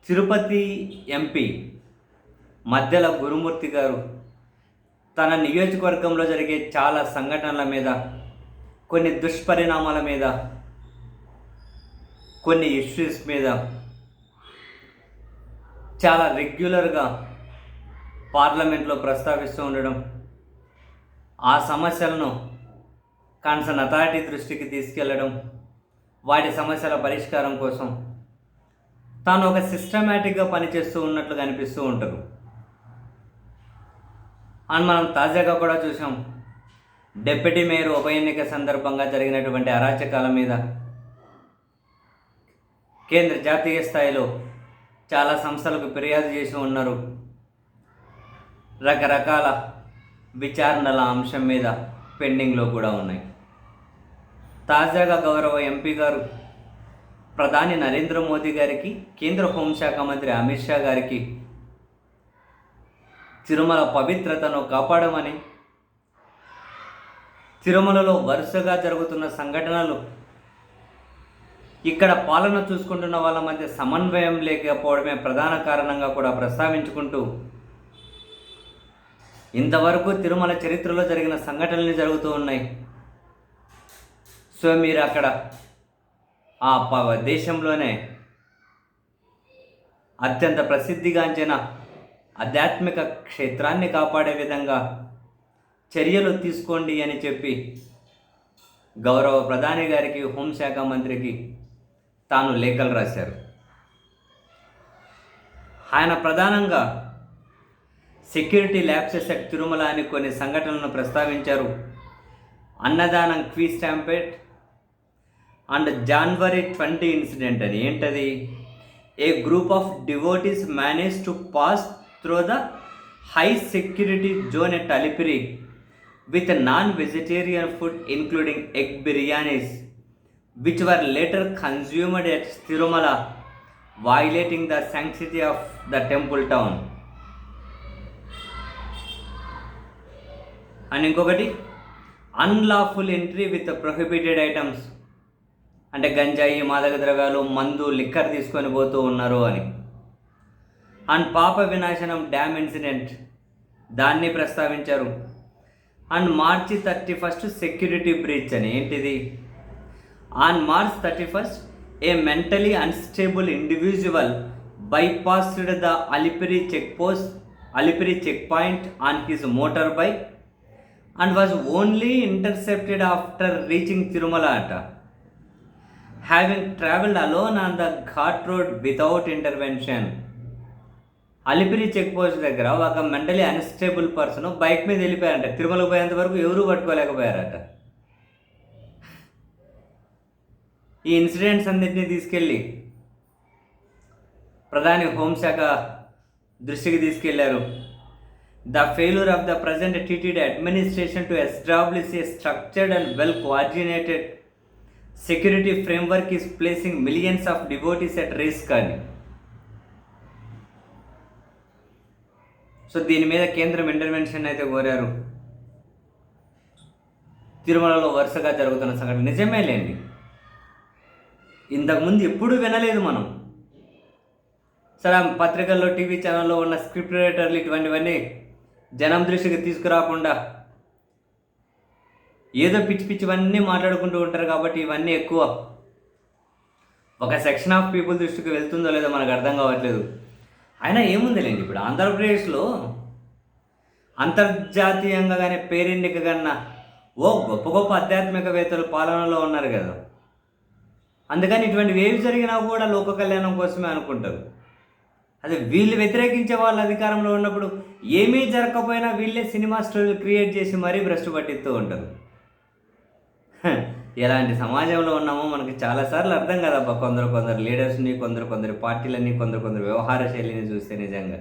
Tirupati MP మద్దెల గురుమూర్తి గారు తన నియోజకవర్గంలో జరిగే చాలా సంఘటనల మీద, కొన్ని దుష్పరిణామాల మీద, కొన్ని ఇష్యూస్ మీద చాలా రెగ్యులర్గా పార్లమెంట్లో ప్రస్తావిస్తూ ఉండడం, ఆ సమస్యలను కన్సర్న్ అథారిటీ దృష్టికి తీసుకెళ్లడం, వాటి సమస్యల పరిష్కారం కోసం తాను ఒక సిస్టమేటిక్గా పనిచేస్తూ ఉన్నట్లుగా అనిపిస్తూ ఉంటారు. అండ్ మనం తాజాగా కూడా చూసాం, డిప్యూటీ మేయర్ ఉప ఎన్నిక సందర్భంగా జరిగినటువంటి అరాచకాల మీద కేంద్ర జాతీయ స్థాయిలో చాలా సంస్థలకు ఫిర్యాదు చేసి ఉన్నారు. రకరకాల విచారణల అంశం మీద పెండింగ్లో కూడా ఉన్నాయి. తాజాగా గౌరవ ఎంపీ గారు ప్రధాని నరేంద్ర మోదీ గారికి, కేంద్ర హోంశాఖ మంత్రి అమిత్ షా గారికి తిరుమల పవిత్రతను కాపాడమని, తిరుమలలో వరుసగా జరుగుతున్న సంఘటనలు, ఇక్కడ పాలన చూసుకుంటున్న వాళ్ళ మధ్య సమన్వయం లేకపోవడమే ప్రధాన కారణంగా కూడా ప్రస్తావించుకుంటూ, ఇంతవరకు తిరుమల చరిత్రలో జరిగిన సంఘటనలు జరుగుతూ ఉన్నాయి. సో మీరు అక్కడ ఆ దేశంలోనే అత్యంత ప్రసిద్ధిగాంచిన ఆధ్యాత్మిక క్షేత్రాన్ని కాపాడే విధంగా చర్యలు తీసుకోండి అని చెప్పి గౌరవ ప్రధాని గారికి, హోంశాఖ మంత్రికి తాను లేఖలు రాశారు. ఆయన ప్రధానంగా సెక్యూరిటీ ల్యాప్సెస్ అట్ తిరుమల అని కొన్ని సంఘటనలను ప్రస్తావించారు. అన్నదానం క్వీ స్టాంపేట్ అండ్ జనవరి 20 ఇన్సిడెంట్ అని. ఏంటది? A group of devotees manage to pass through the high security zone at Alipiri with non-vegetarian food including egg biryanis which were later consumed at Tirumala, violating the sanctity of the temple town. And ఇంకొకటి, unlawful entry with prohibited items, అంటే గంజాయి, మాదక ద్రవ్యాలు, మందు, liquor తీసుకొని పోతూ ఉన్నారు అని. అండ్ పాప వినాశనం డ్యామ్ ఇన్సిడెంట్, దాన్ని ప్రస్తావించారు. అండ్ మార్చి 31 సెక్యూరిటీ బ్రీచ్ అని. ఏంటిది? On March 31 A mentally unstable individual bypassed the Alipiri checkpoint on his motorbike and was only intercepted after reaching Tirumala having travelled alone on the Ghat road without intervention. Alipiri check post దగ్గర ఒక mentally unstable person bike మీద వెళ్ళిపోయారంట. తిరుమలకు పోయేంత వరకు ఎవరూ పట్టుకోలేకపోయారట. ఈ incidents అన్నింటినీ తీసుకెళ్ళి ప్రధాని హోంశాఖ దృష్టికి తీసుకెళ్లారు. The failure of the present TTD administration to establish A structured and well coordinated security framework is placing millions of devotees at risk అని. సో దీని మీద కేంద్రం ఇంటర్వెన్షన్ అయితే కోరారు. తిరుమలలో వరుసగా జరుగుతున్న సంఘటన నిజమే లేండి, ఇంతకుముందు ఎప్పుడూ వినలేదు మనం. సరే, పత్రికల్లో, టీవీ ఛానల్లో ఉన్న స్క్రిప్ట్ రైటర్లు ఇటువంటివన్నీ జనం దృష్టికి తీసుకురాకుండా ఏదో పిచ్చి పిచ్చివన్నీ మాట్లాడుకుంటూ ఉంటారు కాబట్టి ఇవన్నీ ఎక్కువ ఒక సెక్షన్ ఆఫ్ పీపుల్ దృష్టికి వెళ్తుందో లేదో మనకు అర్థం కావట్లేదు. అయినా ఏముందిలేండి, ఇప్పుడు ఆంధ్రప్రదేశ్లో అంతర్జాతీయంగా కానీ పేరెన్నిక కన్నా గొప్ప గొప్ప ఆధ్యాత్మికవేత్తలు పాలనలో ఉన్నారు కదా. అందుకని ఇటువంటివి ఏవి జరిగినా కూడా లోక కళ్యాణం కోసమే అనుకుంటారు. అదే వీళ్ళు వ్యతిరేకించే వాళ్ళు అధికారంలో ఉన్నప్పుడు ఏమీ జరగకపోయినా వీళ్ళే సినిమా స్టోరీలు క్రియేట్ చేసి మరీ భ్రష్టు పట్టిస్తూ ఉంటారు. ఎలాంటి సమాజంలో ఉన్నామో మనకి చాలాసార్లు అర్థం కదబ్బా. కొందరు లీడర్స్ని, కొందరు పార్టీలని, కొందరు వ్యవహార శైలిని చూస్తే నిజంగా